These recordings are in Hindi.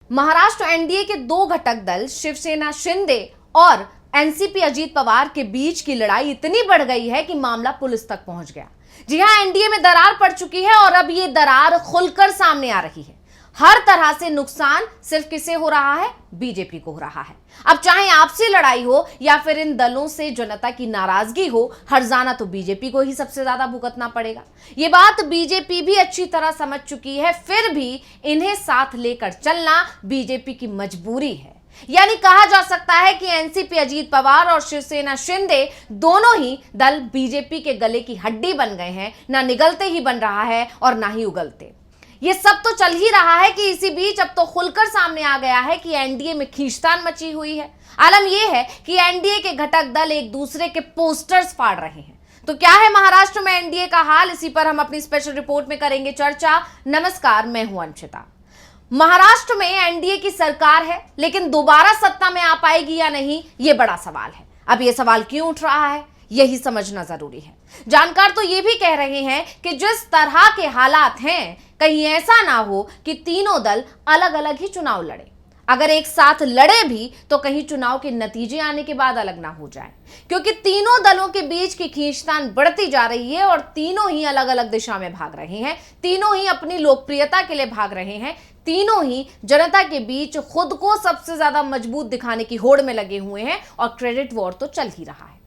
महाराष्ट्र एनडीए के दो घटक दल शिवसेना शिंदे और एनसीपी अजीत पवार के बीच की लड़ाई इतनी बढ़ गई है कि मामला पुलिस तक पहुंच गया। जी हां, एनडीए में दरार पड़ चुकी है और अब ये दरार खुलकर सामने आ रही है। हर तरह से नुकसान सिर्फ किसे हो रहा है? बीजेपी को हो रहा है। अब चाहे आपसी लड़ाई हो या फिर इन दलों से जनता की नाराजगी हो, हर्जाना तो बीजेपी को ही सबसे ज्यादा भुगतना पड़ेगा। ये बात बीजेपी भी अच्छी तरह समझ चुकी है, फिर भी इन्हें साथ लेकर चलना बीजेपी की मजबूरी है। यानी कहा जा सकता है कि एनसीपी अजीत पवार और शिवसेना शिंदे दोनों ही दल बीजेपी के गले की हड्डी बन गए हैं। ना निगलते ही बन रहा है और ना ही उगलते। ये सब तो चल ही रहा है कि इसी बीच अब तो खुलकर सामने आ गया है कि एनडीए में खींचतान मची हुई है। आलम यह है कि एनडीए के घटक दल एक दूसरे के पोस्टर्स फाड़ रहे हैं। तो क्या है महाराष्ट्र में एनडीए का हाल? इसी पर हम अपनी स्पेशल रिपोर्ट में करेंगे चर्चा। नमस्कार, मैं हूं अंशिता। महाराष्ट्र में एनडीए की सरकार है, लेकिन दोबारा सत्ता में आ पाएगी या नहीं, यह बड़ा सवाल है। अब यह सवाल क्यों उठ रहा है, यही समझना जरूरी है। जानकार तो यह भी कह रहे हैं कि जिस तरह के हालात हैं, कहीं ऐसा ना हो कि तीनों दल अलग अलग ही चुनाव लड़े। अगर एक साथ लड़े भी तो कहीं चुनाव के नतीजे आने के बाद अलग ना हो जाए, क्योंकि तीनों दलों के बीच की खींचतान बढ़ती जा रही है और तीनों ही अलग अलग दिशा में भाग रहे हैं। तीनों ही अपनी लोकप्रियता के लिए भाग रहे हैं। तीनों ही जनता के बीच खुद को सबसे ज्यादा मजबूत दिखाने की होड़ में लगे हुए हैं और क्रेडिट वॉर तो चल ही रहा है।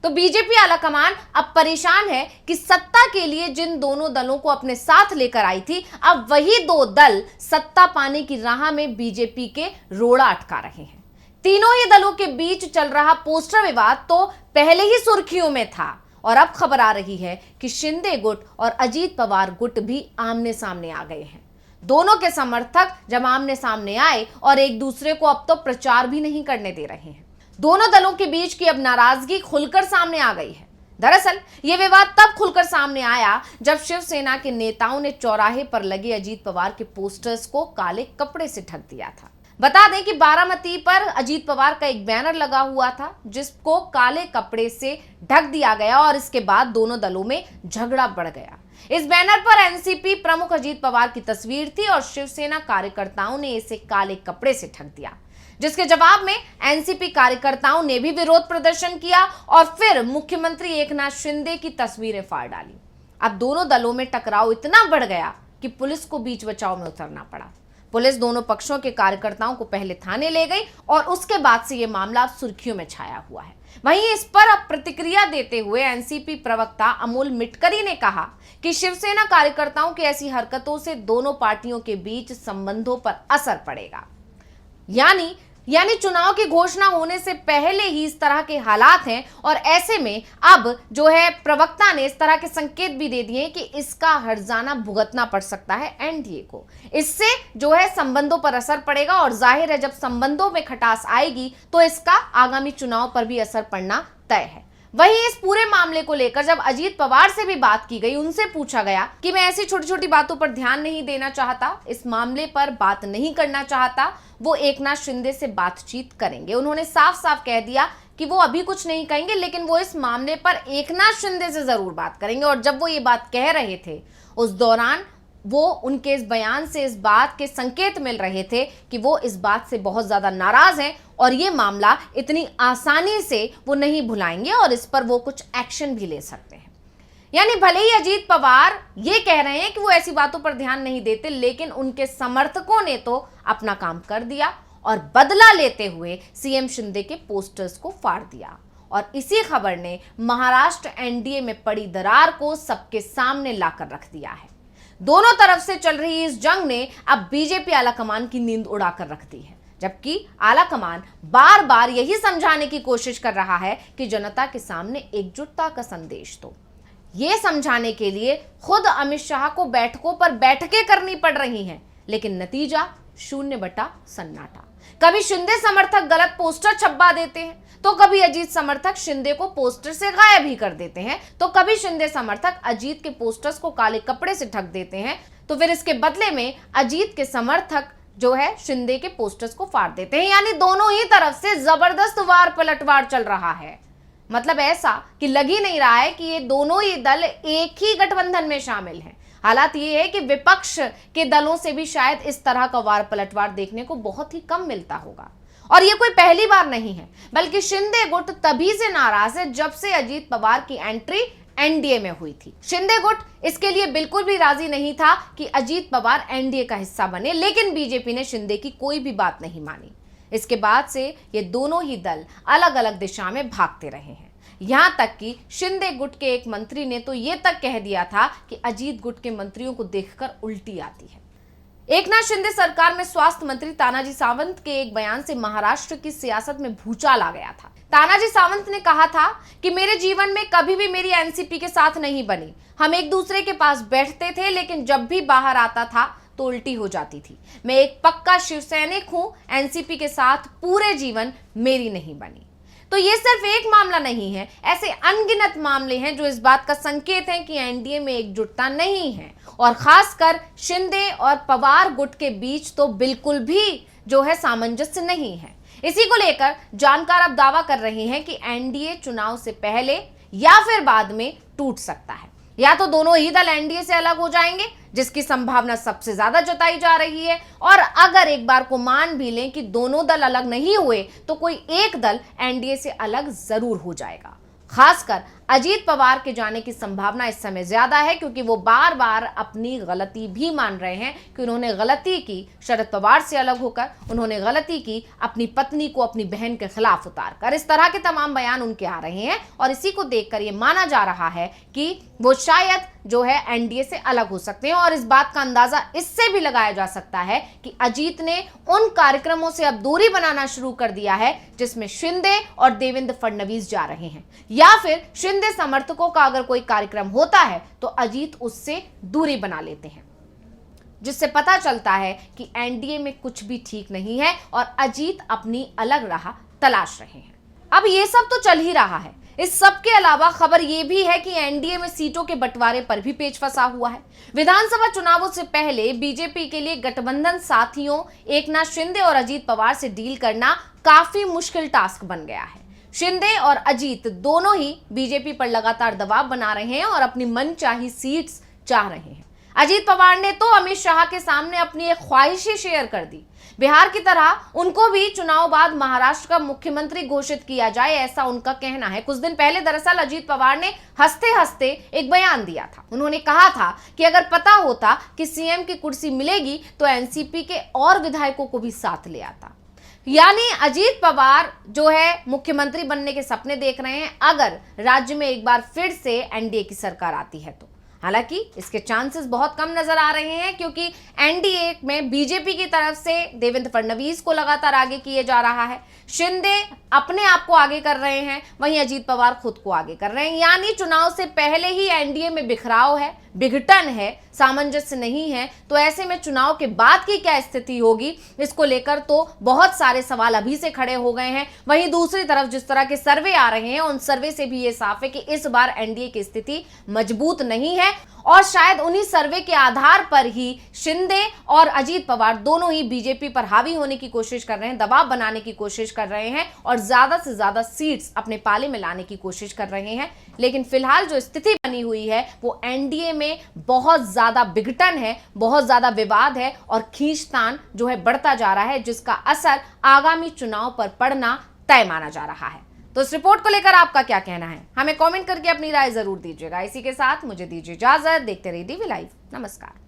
तो बीजेपी आलाकमान अब परेशान है कि सत्ता के लिए जिन दोनों दलों को अपने साथ लेकर आई थी, अब वही दो दल सत्ता पाने की राह में बीजेपी के रोड़ा अटका रहे हैं। तीनों ही दलों के बीच चल रहा पोस्टर विवाद तो पहले ही सुर्खियों में था और अब खबर आ रही है कि शिंदे गुट और अजीत पवार गुट भी आमने सामने आ गए हैं। दोनों के समर्थक जब आमने सामने आए और एक दूसरे को अब तो प्रचार भी नहीं करने दे रहे हैं। दोनों दलों के बीच की अब नाराजगी खुलकर सामने आ गई है। दरअसल यह विवाद तब खुलकर सामने आया जब शिवसेना के नेताओं ने चौराहे पर लगे अजीत पवार के पोस्टर्स को काले कपड़े से ढक दिया था। बता दें कि बारामती पर अजीत पवार का एक बैनर लगा हुआ था, जिसको काले कपड़े से ढक दिया गया और इसके बाद दोनों दलों में झगड़ा बढ़ गया। इस बैनर पर एनसीपी प्रमुख अजीत पवार की तस्वीर थी और शिवसेना कार्यकर्ताओं ने इसे काले कपड़े से ढक दिया, जिसके जवाब में एनसीपी कार्यकर्ताओं ने भी विरोध प्रदर्शन किया और फिर मुख्यमंत्री एकनाथ शिंदे की तस्वीरें फाड़ डाली। अब दोनों दलों में टकराव इतना बढ़ गया कि पुलिस को बीच बचाव में उतरना पड़ा। पुलिस दोनों पक्षों के कार्यकर्ताओं को पहले थाने ले गई और उसके बाद से यह मामला सुर्खियों में छाया हुआ है। वहीं इस पर अब प्रतिक्रिया देते हुए एनसीपी प्रवक्ता अमोल मिटकरी ने कहा कि शिवसेना कार्यकर्ताओं की ऐसी हरकतों से दोनों पार्टियों के बीच संबंधों पर असर पड़ेगा। यानी चुनाव की घोषणा होने से पहले ही इस तरह के हालात हैं और ऐसे में अब जो है प्रवक्ता ने इस तरह के संकेत भी दे दिए कि इसका हर्जाना भुगतना पड़ सकता है एनडीए को। इससे जो है संबंधों पर असर पड़ेगा और जाहिर है जब संबंधों में खटास आएगी तो इसका आगामी चुनाव पर भी असर पड़ना तय है। वहीं इस पूरे मामले को लेकर जब अजीत पवार से भी बात की गई, उनसे पूछा गया कि मैं ऐसी छोटी छोटी बातों पर ध्यान नहीं देना चाहता, इस मामले पर बात नहीं करना चाहता, वो एकनाथ शिंदे से बातचीत करेंगे। उन्होंने साफ साफ कह दिया कि वो अभी कुछ नहीं कहेंगे, लेकिन वो इस मामले पर एकनाथ शिंदे से जरूर बात करेंगे। और जब वो ये बात कह रहे थे, उस दौरान वो उनके इस बयान से इस बात के संकेत मिल रहे थे कि वो इस बात से बहुत ज्यादा नाराज हैं और ये मामला इतनी आसानी से वो नहीं भुलाएंगे और इस पर वो कुछ एक्शन भी ले सकते हैं। यानी भले ही अजीत पवार ये कह रहे हैं कि वो ऐसी बातों पर ध्यान नहीं देते, लेकिन उनके समर्थकों ने तो अपना काम कर दिया और बदला लेते हुए सीएम शिंदे के पोस्टर्स को फाड़ दिया। और इसी खबर ने महाराष्ट्र एनडीए में पड़ी दरार को सबके सामने लाकर रख दिया है। दोनों तरफ से चल रही इस जंग ने अब बीजेपी आलाकमान की नींद उड़ाकर रख दी है, जबकि आलाकमान बार बार यही समझाने की कोशिश कर रहा है कि जनता के सामने एकजुटता का संदेश दो। ये समझाने के लिए खुद अमित शाह को बैठकों पर बैठकें करनी पड़ रही हैं, लेकिन नतीजा 0 सन्नाटा। कभी शिंदे समर्थक गलत पोस्टर छपवा देते हैं, तो कभी अजीत समर्थक शिंदे को पोस्टर से गायब ही कर देते हैं, तो कभी शिंदे समर्थक अजीत के पोस्टर्स को काले कपड़े से ढक देते हैं, तो फिर इसके बदले में अजीत के समर्थक जो है शिंदे के पोस्टर्स को फाड़ देते हैं। यानी दोनों ही तरफ से जबरदस्त वार पलटवार चल रहा है। मतलब ऐसा कि लग ही नहीं रहा है कि ये दोनों ही दल एक ही गठबंधन में शामिल हैं। हालात ये है कि विपक्ष के दलों से भी शायद इस तरह का वार पलटवार देखने को बहुत ही कम मिलता होगा। और ये कोई पहली बार नहीं है, बल्कि शिंदे गुट तभी से नाराज है जब से अजीत पवार की एंट्री एनडीए में हुई थी। शिंदे गुट इसके लिए बिल्कुल भी राजी नहीं था कि अजीत पवार एनडीए का हिस्सा बने, लेकिन बीजेपी ने शिंदे की कोई भी बात नहीं मानी। इसके बाद से ये दोनों ही दल अलग अलग दिशा में भागते रहे हैं। यहां तक कि शिंदे गुट के एक मंत्री ने तो ये तक कह दिया था कि अजीत गुट के मंत्रियों को देखकर उल्टी आती है। एकनाथ शिंदे सरकार में स्वास्थ्य मंत्री तानाजी सावंत के एक बयान से महाराष्ट्र की सियासत में भूचाल आ गया था। तानाजी सावंत ने कहा था कि मेरे जीवन में कभी भी मेरी एनसीपी के साथ नहीं बनी। हम एक दूसरे के पास बैठते थे, लेकिन जब भी बाहर आता था तो उल्टी हो जाती थी। मैं एक पक्का शिवसैनिक हूं, एनसीपी के साथ पूरे जीवन मेरी नहीं बनी। तो ये सिर्फ एक मामला नहीं है, ऐसे अनगिनत मामले हैं जो इस बात का संकेत हैं कि एनडीए में एकजुटता नहीं है, और खासकर शिंदे और पवार गुट के बीच तो बिल्कुल भी जो है सामंजस्य नहीं है। इसी को लेकर जानकार अब दावा कर रहे हैं कि एनडीए चुनाव से पहले या फिर बाद में टूट सकता है, या तो दोनों ही दल एनडीए से अलग हो जाएंगे, जिसकी संभावना सबसे ज्यादा जताई जा रही है। और अगर एक बार को मान भी लें कि दोनों दल अलग नहीं हुए, तो कोई एक दल एनडीए से अलग जरूर हो जाएगा। खासकर अजीत पवार के जाने की संभावना इस समय ज्यादा है, क्योंकि वो बार बार अपनी गलती भी मान रहे हैं कि उन्होंने गलती की शरद पवार से अलग होकर, उन्होंने गलती की अपनी पत्नी को अपनी बहन के खिलाफ उतारकर। इस तरह के तमाम बयान उनके आ रहे हैं, और इसी को देखकर ये माना जा रहा है कि वो शायद जो है एनडीए से अलग हो सकते हैं। और इस बात का अंदाजा इससे भी लगाया जा सकता है कि अजीत ने उन कार्यक्रमों से अब दूरी बनाना शुरू कर दिया है जिसमें शिंदे और देवेंद्र फडणवीस जा रहे हैं, या फिर शिंदे समर्थकों का अगर कोई कार्यक्रम होता है तो अजीत उससे दूरी बना लेते हैं, जिससे पता चलता है कि एनडीए में कुछ भी ठीक नहीं है और अजीत अपनी अलग राह तलाश रहे हैं। अब ये सब तो चल ही रहा है, इस सब के अलावा खबर यह भी है कि एनडीए में सीटों के बंटवारे पर भी पेच फंसा हुआ है। विधानसभा चुनावों से पहले बीजेपी के लिए गठबंधन साथियों एकनाथ शिंदे और अजीत पवार से डील करना काफी मुश्किल टास्क बन गया है। शिंदे और अजीत दोनों ही बीजेपी पर लगातार दबाव बना रहे हैं और अपनी मनचाही सीट्स चाह रहे हैं। अजीत पवार ने तो अमित शाह के सामने अपनी एक ख्वाहिश ही शेयर कर दी, बिहार की तरह उनको भी चुनाव बाद महाराष्ट्र का मुख्यमंत्री घोषित किया जाए, ऐसा उनका कहना है। कुछ दिन पहले दरअसल अजीत पवार ने हंसते हंसते एक बयान दिया था। उन्होंने कहा था कि अगर पता होता कि सीएम की कुर्सी मिलेगी तो एनसीपी के और विधायकों को भी साथ ले आता। यानी अजीत पवार जो है मुख्यमंत्री बनने के सपने देख रहे हैं अगर राज्य में एक बार फिर से एनडीए की सरकार आती है तो। हालांकि इसके चांसेस बहुत कम नजर आ रहे हैं, क्योंकि एनडीए में बीजेपी की तरफ से देवेंद्र फडणवीस को लगातार आगे किए जा रहा है, शिंदे अपने आप को आगे कर रहे हैं, वहीं अजीत पवार खुद को आगे कर रहे हैं। यानी चुनाव से पहले ही एनडीए में बिखराव है, विघटन है, सामंजस्य नहीं है। तो ऐसे में चुनाव के बाद की क्या स्थिति होगी, इसको लेकर तो बहुत सारे सवाल अभी से खड़े हो गए हैं। वहीं दूसरी तरफ जिस तरह के सर्वे आ रहे हैं, उन सर्वे से भी ये साफ है कि इस बार एनडीए की स्थिति मजबूत नहीं है, और शायद उन्हीं सर्वे के आधार पर ही शिंदे और अजीत पवार दोनों ही बीजेपी पर हावी होने की कोशिश कर रहे हैं, दबाव बनाने की कोशिश कर रहे हैं और ज्यादा से ज्यादा सीट्स अपने पाले में लाने की कोशिश कर रहे हैं। लेकिन फिलहाल जो स्थिति बनी हुई है वो एनडीए में बहुत ज्यादा विघटन है, बहुत ज्यादा विवाद है और खींचतान जो है बढ़ता जा रहा है, जिसका असर आगामी चुनाव पर पड़ना तय माना जा रहा है। तो इस रिपोर्ट को लेकर आपका क्या कहना है, हमें कमेंट करके अपनी राय जरूर दीजिएगा। इसी के साथ मुझे दीजिए इजाजत। देखते रहिए DV लाइव। नमस्कार।